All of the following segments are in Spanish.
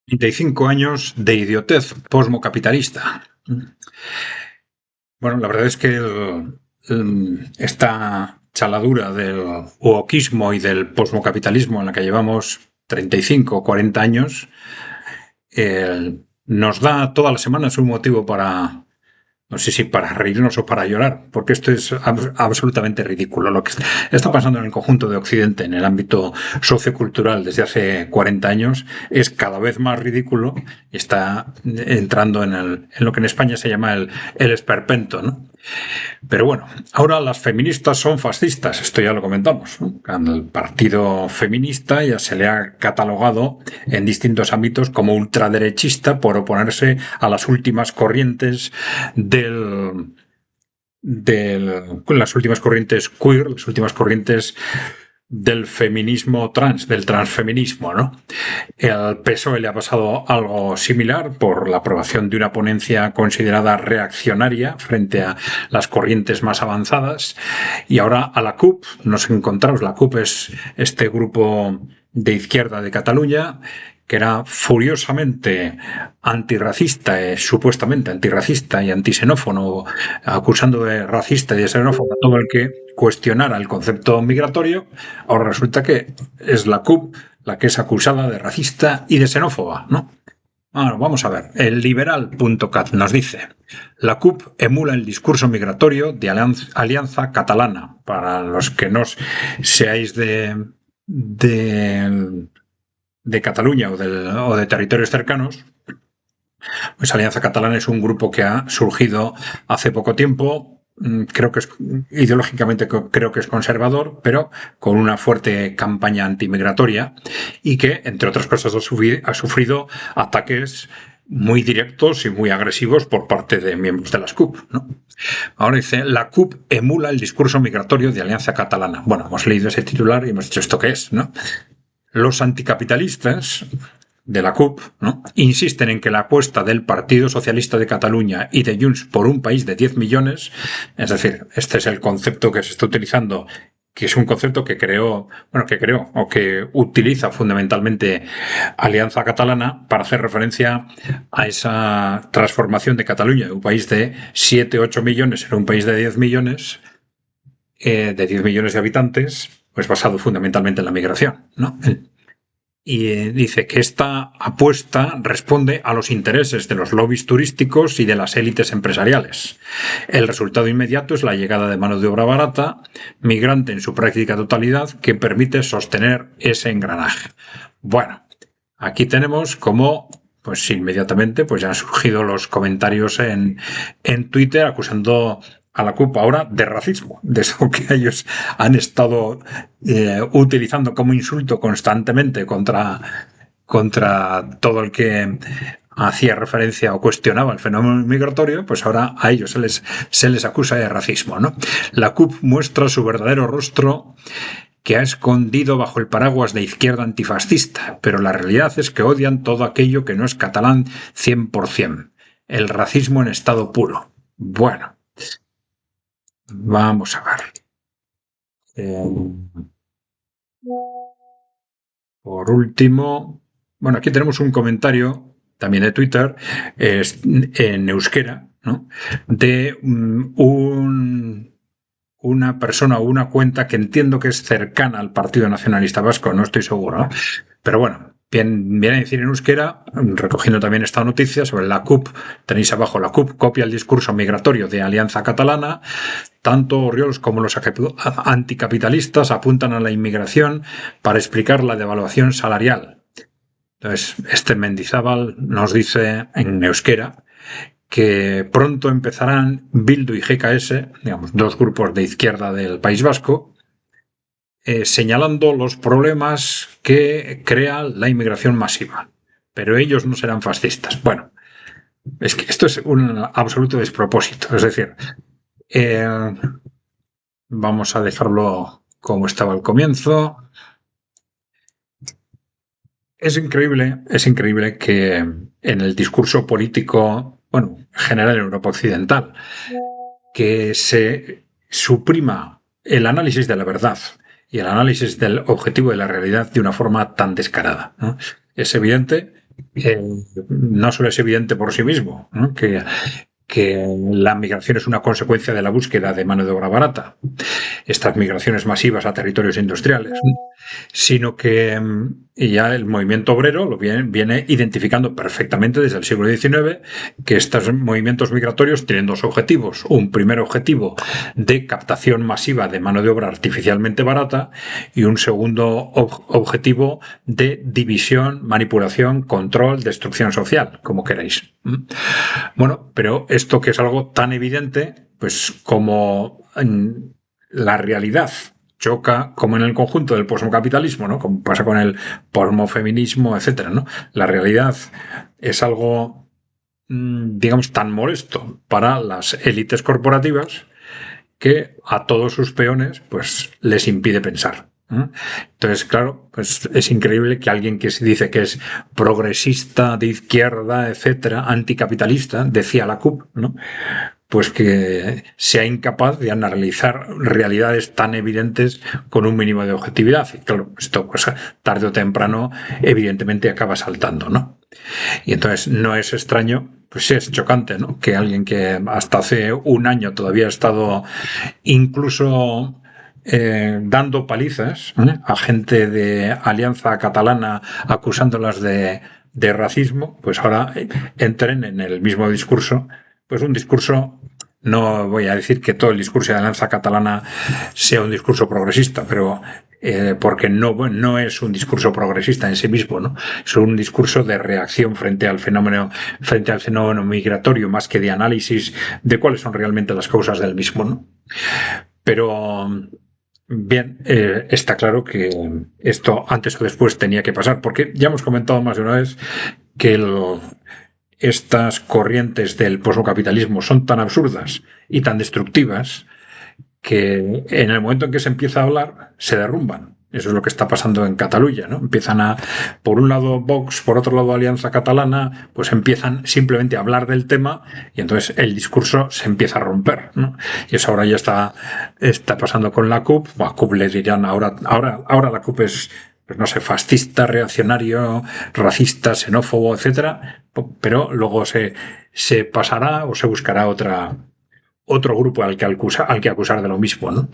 35 años de idiotez posmocapitalista. Bueno, la verdad es que esta chaladura del wokismo y del posmocapitalismo en la que llevamos 35 o 40 años nos da todas las semanas un motivo para, no sé si para reírnos o para llorar, porque esto es absolutamente ridículo. Lo que está pasando en el conjunto de Occidente, en el ámbito sociocultural desde hace 40 años, es cada vez más ridículo y está entrando en lo que en España se llama el esperpento, ¿no? Pero bueno, ahora las feministas son fascistas, esto ya lo comentamos, ¿no? Al partido feminista ya se le ha catalogado en distintos ámbitos como ultraderechista por oponerse a las últimas corrientes las últimas corrientes queer, las últimas corrientes del feminismo trans, del transfeminismo, ¿no? Al PSOE le ha pasado algo similar por la aprobación de una ponencia considerada reaccionaria frente a las corrientes más avanzadas, y ahora a la CUP nos encontramos. La CUP es este grupo de izquierda de Cataluña que era furiosamente antirracista, supuestamente antirracista y antisenófono, acusando de racista y de xenófono a todo el que cuestionara el concepto migratorio. Ahora resulta que es la CUP la que es acusada de racista y de xenófoba, ¿no? Bueno, vamos a ver. El liberal.cat nos dice: la CUP emula el discurso migratorio de Alianza Catalana. Para los que no seáis de Cataluña o de territorios cercanos, pues Alianza Catalana es un grupo que ha surgido hace poco tiempo. Creo que es ideológicamente creo que es conservador, pero con una fuerte campaña antimigratoria y que, entre otras cosas, ha sufrido ataques muy directos y muy agresivos por parte de miembros de las CUP, ¿no? Ahora dice: la CUP emula el discurso migratorio de Alianza Catalana. Bueno, hemos leído ese titular y hemos dicho, ¿esto qué es, no? Los anticapitalistas de la CUP, ¿no?, insisten en que la apuesta del Partido Socialista de Cataluña y de Junts por un país de 10 millones, es decir, este es el concepto que se está utilizando, que es un concepto que creó o que utiliza fundamentalmente Alianza Catalana para hacer referencia a esa transformación de Cataluña de un país de 7, 8 millones en un país de 10 millones, de 10 millones de habitantes, pues basado fundamentalmente en la migración, ¿no? Y dice que esta apuesta responde a los intereses de los lobbies turísticos y de las élites empresariales. El resultado inmediato es la llegada de mano de obra barata, migrante en su práctica totalidad, que permite sostener ese engranaje. Bueno, aquí tenemos cómo, pues inmediatamente, pues ya han surgido los comentarios en Twitter acusando a la CUP ahora de racismo, de eso que ellos han estado utilizando como insulto constantemente contra todo el que hacía referencia o cuestionaba el fenómeno migratorio. Pues ahora a ellos se les acusa de racismo, ¿no? La CUP muestra su verdadero rostro, que ha escondido bajo el paraguas de izquierda antifascista, pero la realidad es que odian todo aquello que no es catalán 100%. El racismo en estado puro. Bueno, vamos a ver. Por último, bueno, aquí tenemos un comentario también de Twitter en euskera, ¿no?, de una persona o una cuenta que entiendo que es cercana al Partido Nacionalista Vasco, no estoy seguro, ¿no? Pero bueno, viene a decir en euskera, recogiendo también esta noticia sobre la CUP, tenéis abajo: la CUP copia el discurso migratorio de Alianza Catalana. Tanto Oriols como los anticapitalistas apuntan a la inmigración para explicar la devaluación salarial. Entonces, este Mendizábal nos dice en euskera que pronto empezarán Bildu y GKS, digamos, dos grupos de izquierda del País Vasco, señalando los problemas que crea la inmigración masiva. Pero ellos no serán fascistas. Bueno, es que esto es un absoluto despropósito. Es decir, vamos a dejarlo como estaba al comienzo. Es increíble que en el discurso político, bueno, en general en Europa Occidental, que se suprima el análisis de la verdad y el análisis del objetivo de la realidad de una forma tan descarada, ¿no? Es evidente no solo es evidente por sí mismo, ¿no? Que la migración es una consecuencia de la búsqueda de mano de obra barata, estas migraciones masivas a territorios industriales, sino que y ya el movimiento obrero lo viene identificando perfectamente desde el siglo XIX, que estos movimientos migratorios tienen dos objetivos. Un primer objetivo de captación masiva de mano de obra artificialmente barata y un segundo objetivo de división, manipulación, control, destrucción social, como queráis. Bueno, pero esto que es algo tan evidente, pues como la realidad choca como en el conjunto del posmocapitalismo, ¿no? Como pasa con el posmofeminismo, etcétera, ¿no? La realidad es algo, digamos, tan molesto para las élites corporativas que a todos sus peones, pues, les impide pensar. Entonces, claro, pues es increíble que alguien que se dice que es progresista, de izquierda, etcétera, anticapitalista, decía la CUP, ¿no? Pues que sea incapaz de analizar realidades tan evidentes con un mínimo de objetividad. Y claro, esto pues tarde o temprano evidentemente acaba saltando, ¿no? Y entonces no es extraño, pues es chocante, ¿no? Que alguien que hasta hace un año todavía ha estado incluso dando palizas a gente de Alianza Catalana acusándolas de racismo, pues ahora entren en el mismo discurso, pues un discurso, no voy a decir que todo el discurso de Alianza Catalana sea un discurso progresista, pero porque no es un discurso progresista en sí mismo, ¿no? Es un discurso de reacción frente al fenómeno migratorio, más que de análisis de cuáles son realmente las causas del mismo, ¿no? Pero bien, está claro que esto antes o después tenía que pasar, porque ya hemos comentado más de una vez que estas corrientes del posmocapitalismo son tan absurdas y tan destructivas que en el momento en que se empieza a hablar, se derrumban. Eso es lo que está pasando en Cataluña, ¿no? Empiezan a, por un lado Vox, por otro lado Alianza Catalana, pues empiezan simplemente a hablar del tema y entonces el discurso se empieza a romper, ¿no? Y eso ahora ya está pasando con la CUP. A CUP le dirán ahora la CUP es, pues no sé, fascista, reaccionario, racista, xenófobo, etcétera, pero luego se pasará o se buscará otro grupo al que acusar de lo mismo, ¿no?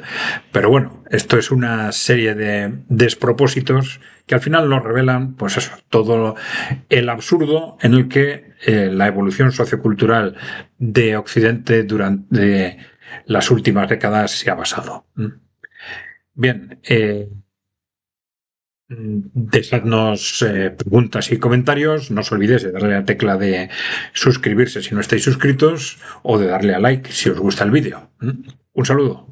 Pero bueno, esto es una serie de despropósitos que al final nos revelan, pues eso, todo el absurdo en el que la evolución sociocultural de Occidente durante las últimas décadas se ha basado. Bien, dejadnos preguntas y comentarios. No os olvidéis de darle a la tecla de suscribirse si no estáis suscritos o de darle a like si os gusta el vídeo. Un saludo.